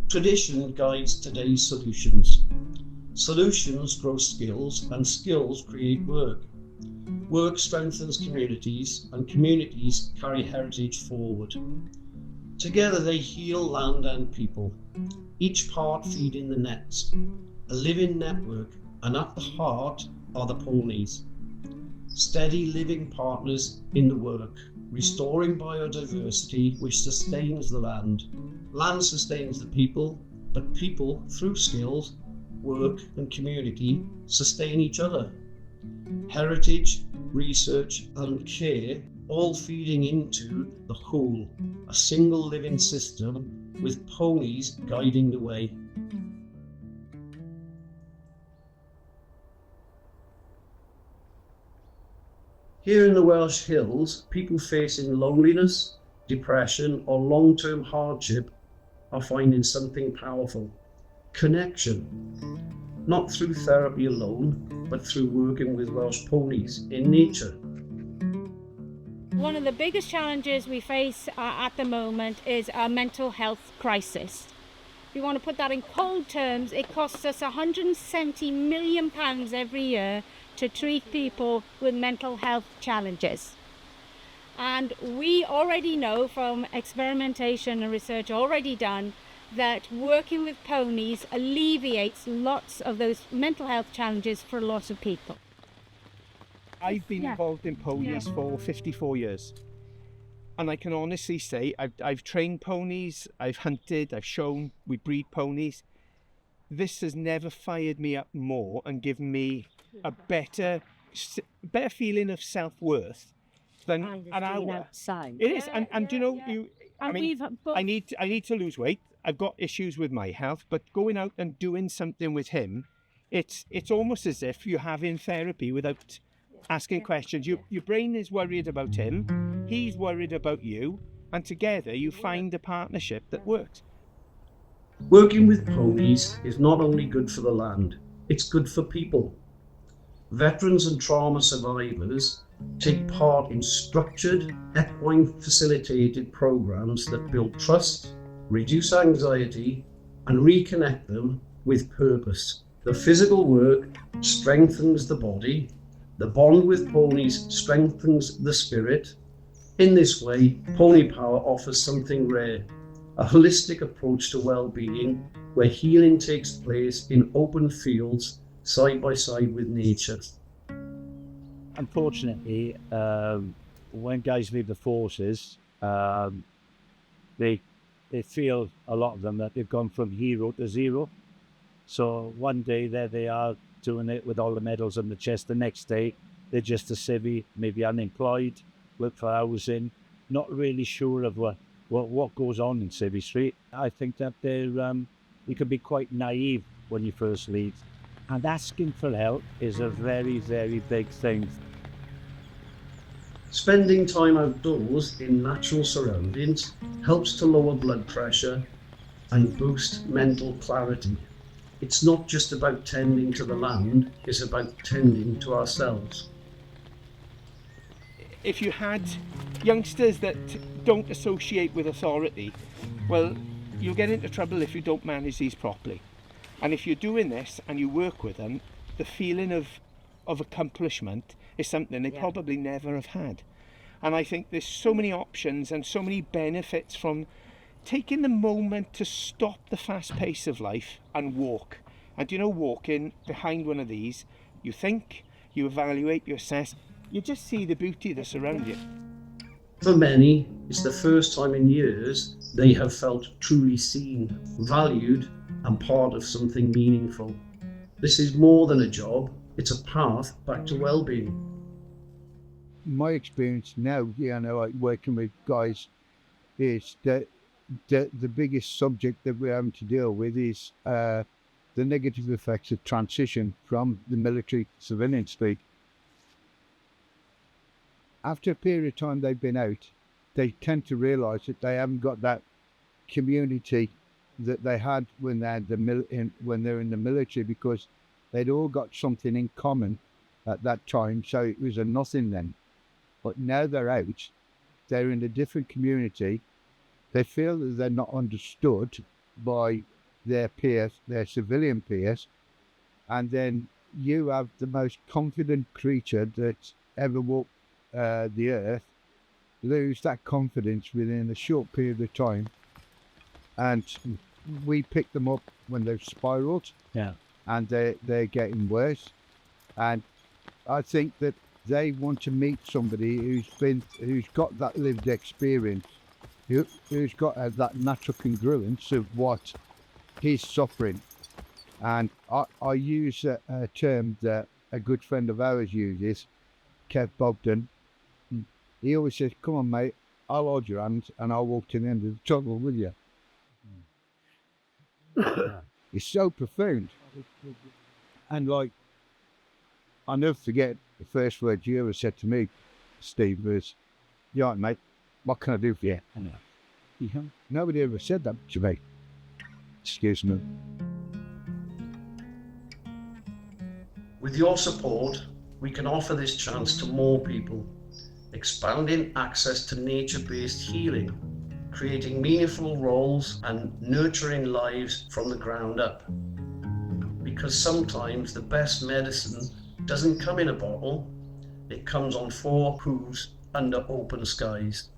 Tradition guides today's solutions. Solutions grow skills, and skills create work. Work strengthens communities, and communities carry heritage forward. Together they heal land and people, each part feeding the next, a living network, and at the heart are the ponies. Steady living partners in the work, restoring biodiversity which sustains the land. Land sustains the people, but people, through skills, work and community, sustain each other. Heritage, research and care all feeding into the whole, a single living system with ponies guiding the way. Here in the Welsh Hills, people facing loneliness, depression or long-term hardship are finding something powerful. Connection, not through therapy alone, but through working with Welsh ponies in nature. One of the biggest challenges we face at the moment is a mental health crisis. If you want to put that in cold terms, it costs us £170 million every year to treat people with mental health challenges. And we already know from experimentation and research already done that working with ponies alleviates lots of those mental health challenges for lots of people. I've been involved in ponies for 54 years. And I can honestly say I've trained ponies, I've hunted, I've shown, we breed ponies. This has never fired me up more and given me a better feeling of self-worth than an hour. Outside. It is, and you know, I need to lose weight. I've got issues with my health, but going out and doing something with him, it's almost as if you're having therapy without asking questions. Your brain is worried about him, he's worried about you, and together you find a partnership that works. Working with ponies is not only good for the land, it's good for people. Veterans and trauma survivors take part in structured, equine facilitated programs that build trust, reduce anxiety, and reconnect them with purpose. The physical work strengthens the body, the bond with ponies strengthens the spirit. In this way, Pony Power offers something rare, a holistic approach to well-being where healing takes place in open fields side by side with nature. Unfortunately, when guys leave the forces, they feel, a lot of them, that they've gone from hero to zero. So one day there they are doing it with all the medals on the chest. The next day they're just a civvy, maybe unemployed, look for housing, not really sure of what goes on in Civvy Street. I think that you can be quite naive when you first leave, and asking for help is a very, very big thing. Spending time outdoors in natural surroundings helps to lower blood pressure and boost mental clarity. It's not just about tending to the land, it's about tending to ourselves. If you had youngsters that don't associate with authority, well, you'll get into trouble if you don't manage these properly. And if you're doing this and you work with them, the feeling of accomplishment is something they probably never have had. And I think there's so many options and so many benefits from taking the moment to stop the fast pace of life and walk. And you know, walking behind one of these, you think, you evaluate, you assess, you just see the beauty that's around you. For many, it's the first time in years they have felt truly seen, valued, and part of something meaningful. This is more than a job, it's a path back to well-being. My experience now, working with guys, is that the biggest subject that we're having to deal with is the negative effects of transition from the military to civilian state. After a period of time they've been out, they tend to realise that they haven't got that community that they had when they had when they're in the military, because they'd all got something in common at that time, so it was a nothing then. But now they're out, they're in a different community, they feel that they're not understood by their peers, their civilian peers, and then you have the most confident creature that's ever walked the earth lose that confidence within a short period of time, and we pick them up when they've spiraled, and they're getting worse. And I think that they want to meet somebody who's got that lived experience, who's got that natural congruence of what he's suffering. And I use a term that a good friend of ours uses, Kev Bogdan. He always says, "Come on, mate, I'll hold your hand and I'll walk to the end of the tunnel with you." It's so profound. And like, I'll never forget the first word you ever said to me, Steve, was, "You all right, mate? What can I do for you?" Nobody ever said that to me. Excuse me. With your support, we can offer this chance to more people, expanding access to nature-based healing, creating meaningful roles and nurturing lives from the ground up. Because sometimes the best medicine doesn't come in a bottle, it comes on 4 hooves under open skies.